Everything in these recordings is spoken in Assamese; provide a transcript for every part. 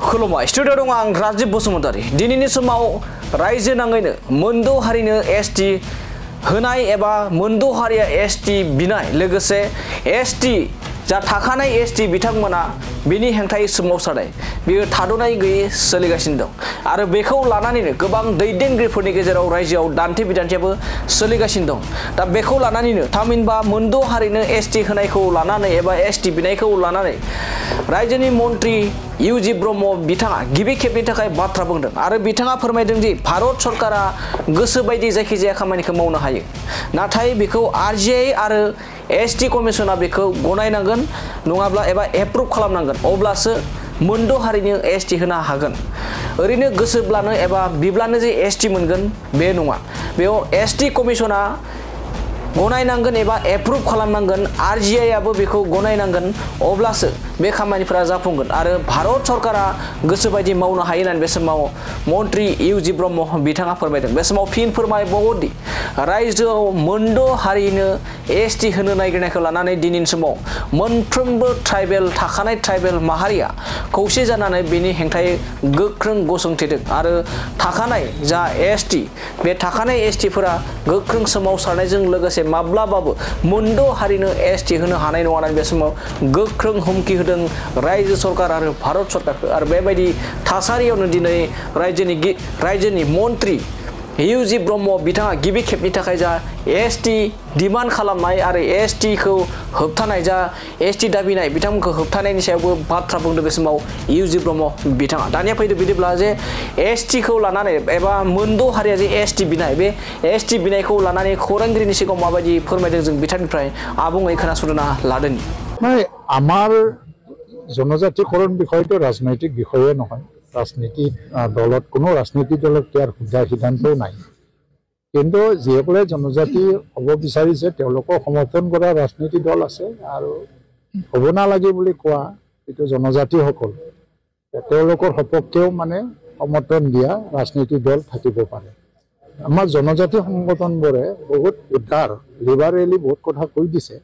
खुलुमबाय स्टुडिअ दं आं राजीब बसुमतारी दिनैनि समाव रायजो नाङैनो मोनद' हारिनो एसटि होनाय एबा मोनद' हारिया एसटि बिनाय लोगोसे एसटि जा थाखानाय एसटि बिथांमोना बिनि हेंथायै सोमावसारनाय बेयो थाद'नाय गैयै सोलिगासिनो दं आरो बेखौ लानानैनो गोबां दैदेनगिरिफोरनि गेजेराव रायजोआव दान्थे बिदान्थेयाबो सोलिगासिनो दं दा बेखौ लानानैनो थामहिनबा मोनद' हारिनो एसटि होनायखौ लानानै एबा एसटि बिनायखौ लानानै रायजोनि मन्त्रि इउजि ब्रह्म बिथाङा गिबि खेबनि थाखाय बाथ्रा बुंदों आरो बिथाङा फोरमायदों दि भारत सरकारा गोसो बायदि जायखिजाया खामानिखौ मावनो हायो नाथाय बेखौ आरजिआइ आरो एसटि कमिसना बेखौ गनायनांगोन नङाब्ला एबा एप्रुभ खालामनांगोन अब्लासो मोनद' हारिनो एसटि होनो हागोन ओरैनो गोसोब्लानो एबा बिब्लानो जे एसटि मोनगोन बे नङा बेयाव एसटि कमिसना गनायनांगोन एबा एप्रुभ खालामनांगोन आरजिआइ आबो बेखौ गनायनांगोन अब्लासो बे खामानिफोरा जाफुंगोन आरो भारत सरकारा गोसोबायदि मावनो हायो होननानै बे समाव मन्त्रि इउजि ब्रह्म बिथाङा फोरमायदों बे समाव फिन फोरमायबावोदि रायजोआव मोनद' हारिनो एसटि होनो नागिरनायखौ लानानै दिनैनि समाव मोनफ्रोमबो थाखानाय ट्राइबेल माहारिया खौसे जानानै बेनि हेंथायै गोख्रों गसंथेदों आरो थाखानाय जा एसटि बे थाखानाय एसटिफोरा गोख्रों सोमावसारनायजों लोगोसे माब्लाबाबो मोनद' हारिनो एसटि होनो हानाय नङा होननानै बे समाव गोख्रों हुमखि होदों रायजो सरकार आरो भारत सरकारखौ आरो बेबायदि थासारियावनो दिनै रायजोनि मन्त्रि इउजि ब्रह्म बिथाङा गिबि खेबनि थाखाय जा एसटि डिमान्ड खालामनाय आरो एसटि खौ होबथानाय जा एसटि दाबिनाय बिथांमोनखौ होबथानायनि सायावबो बाथ्रा बुंदों बे समाव इउजि ब्रह्म बिथाङा दानिया फैदो बिदिब्ला जे एसटि खौ लानानै एबा मोनद' हारिया जे एसटि बिनाय बे एसटि बिनायखौ लानानै खौरांगिरिनि सिगाङाव माबायदि फोरमायदों जों बिथांनिफ्राय आबुङै खोनासंना लादों আমাৰ জনজাতিকৰণ বিষয়টো ৰাজনৈতিক বিষয়ে নহয় ৰাজনীতিক দলত কোনো ৰাজনৈতিক দলত ইয়াৰ সিদ্ধান্তও নাই কিন্তু যিসকলে জনজাতি হ'ব বিচাৰিছে তেওঁলোকক সমৰ্থন কৰা ৰাজনৈতিক দল আছে আৰু হ'ব নালাগে বুলি কোৱা এইটো জনজাতিসকল তেওঁলোকৰ সপক্ষেও মানে সমৰ্থন দিয়া ৰাজনৈতিক দল থাকিব পাৰে আমাৰ জনজাতি সংগঠনবোৰে বহুত উদ্ধাৰ লিবাৰেলি বহুত কথা কৈ দিছে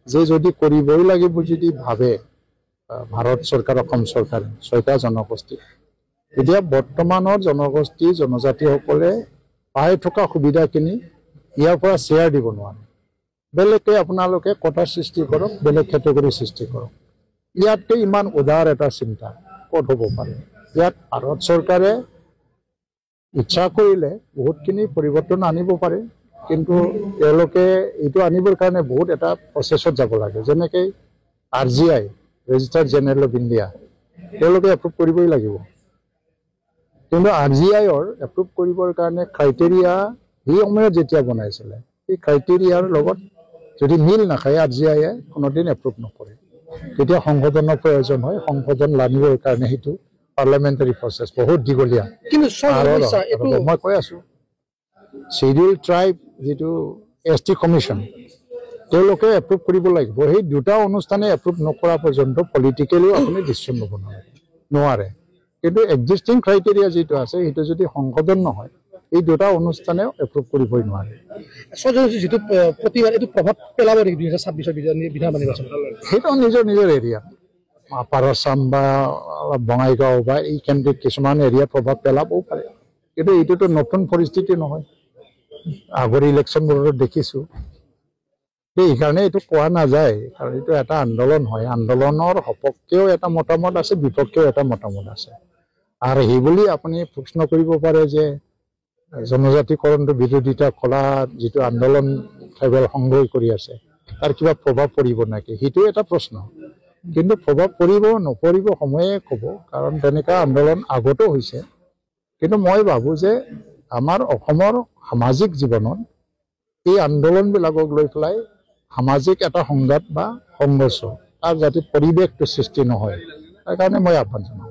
যে যদি কৰিবই লাগিব যদি ভাবে ভাৰত চৰকাৰ অসম চৰকাৰে ছয়টা জনগোষ্ঠী এতিয়া বৰ্তমানৰ জনগোষ্ঠী জনজাতিসকলে পাই থকা সুবিধাখিনি ইয়াৰ পৰা শ্বেয়াৰ দিব নোৱাৰে বেলেগে আপোনালোকে কোটা সৃষ্টি কৰক বেলেগ কেটেগৰী সৃষ্টি কৰক ইয়াতকৈ ইমান উদাৰ এটা চিন্তা ক'ত হ'ব পাৰে ইয়াত ভাৰত চৰকাৰে ইচ্ছা কৰিলে বহুতখিনি পৰিৱৰ্তন আনিব পাৰে কিন্তু তেওঁলোকে এইটো আনিবৰ কাৰণে বহুত এটা প্ৰচেছত যাব লাগে যেনেকৈ আৰজিআই ৰেজিষ্টাৰ্ড জেনেৰেল অফ ইণ্ডিয়া তেওঁলোকে এপ্ৰুভ কৰিবই লাগিব কিন্তু আৰজিআইৰ এপ্ৰুভ কৰিবৰ কাৰণে ক্ৰাইটেৰিয়া এই সময়ত যেতিয়া বনাইছিলে এই ক্ৰাইটেৰিয়াৰ লগত যদি মিল নাখায় আৰজিআইয়ে কোনোদিন এপ্ৰুভ নকৰে তেতিয়া সংশোধনৰ প্ৰয়োজন হয় সংশোধন আনিবৰ কাৰণে সেইটো পাৰ্লামেণ্টাৰী প্ৰচেছ বহুত দীঘলীয়া কিন্তু মই কৈ আছোঁ শিডিউল ট্ৰাইব যিটো এছটি কমিশ্যন তেওঁলোকে এপ্ৰুভ কৰিব লাগিব সেই দুটা অনুষ্ঠানে এপ্ৰুভ নকৰা পৰ্যন্ত পলিটিকেলিও আপুনি ডিচিশ্যন ল'ব নোৱাৰে কিন্তু এক্সিষ্টিং ক্ৰাইটেৰিয়া যিটো আছে সেইটো যদি সংশোধন নহয় এই দুটা অনুষ্ঠানেও এপ্ৰুভ কৰিবই নোৱাৰে যিটো প্ৰতিবাদ এইটো প্ৰভাৱ পেলাব নেকি 2026 বিধানসভা নিৰ্বাচন সেইটো নিজৰ এৰিয়াত আপাৰ আছাম বা বঙাইগাঁও বা এই কেন্দ্ৰিক কিছুমান এৰিয়াত প্ৰভাৱ পেলাবও পাৰে কিন্তু এইটোতো নতুন পৰিস্থিতি নহয় আগৰ ইলেকশ্যনবোৰত দেখিছোঁ সেইকাৰণে এইটো কোৱা নাযায় কাৰণ এইটো এটা আন্দোলন হয় আন্দোলনৰ সপক্ষেও এটা মতামত আছে বিপক্ষেও এটা মতামত আছে আৰু সেইবুলি আপুনি প্ৰশ্ন কৰিব পাৰে যে জনজাতিকৰণটো বিৰোধিতা কৰা যিটো আন্দোলন ট্ৰাইবেল সংগ্ৰহ কৰি আছে তাৰ কিবা প্ৰভাৱ পৰিব নেকি সেইটো এটা প্ৰশ্ন কিন্তু প্ৰভাৱ পৰিব নপৰিব সময়ে ক'ব কাৰণ তেনেকুৱা আন্দোলন আগতো হৈছে কিন্তু মই ভাবোঁ যে আমাৰ অসমৰ সামাজিক জীৱনত এই আন্দোলনবিলাকক লৈ পেলাই সামাজিক এটা সংঘাত বা সংঘৰ্ষ তাৰ যাতে পৰিৱেশটো সৃষ্টি নহয় তাৰ কাৰণে মই আহ্বান জনাওঁ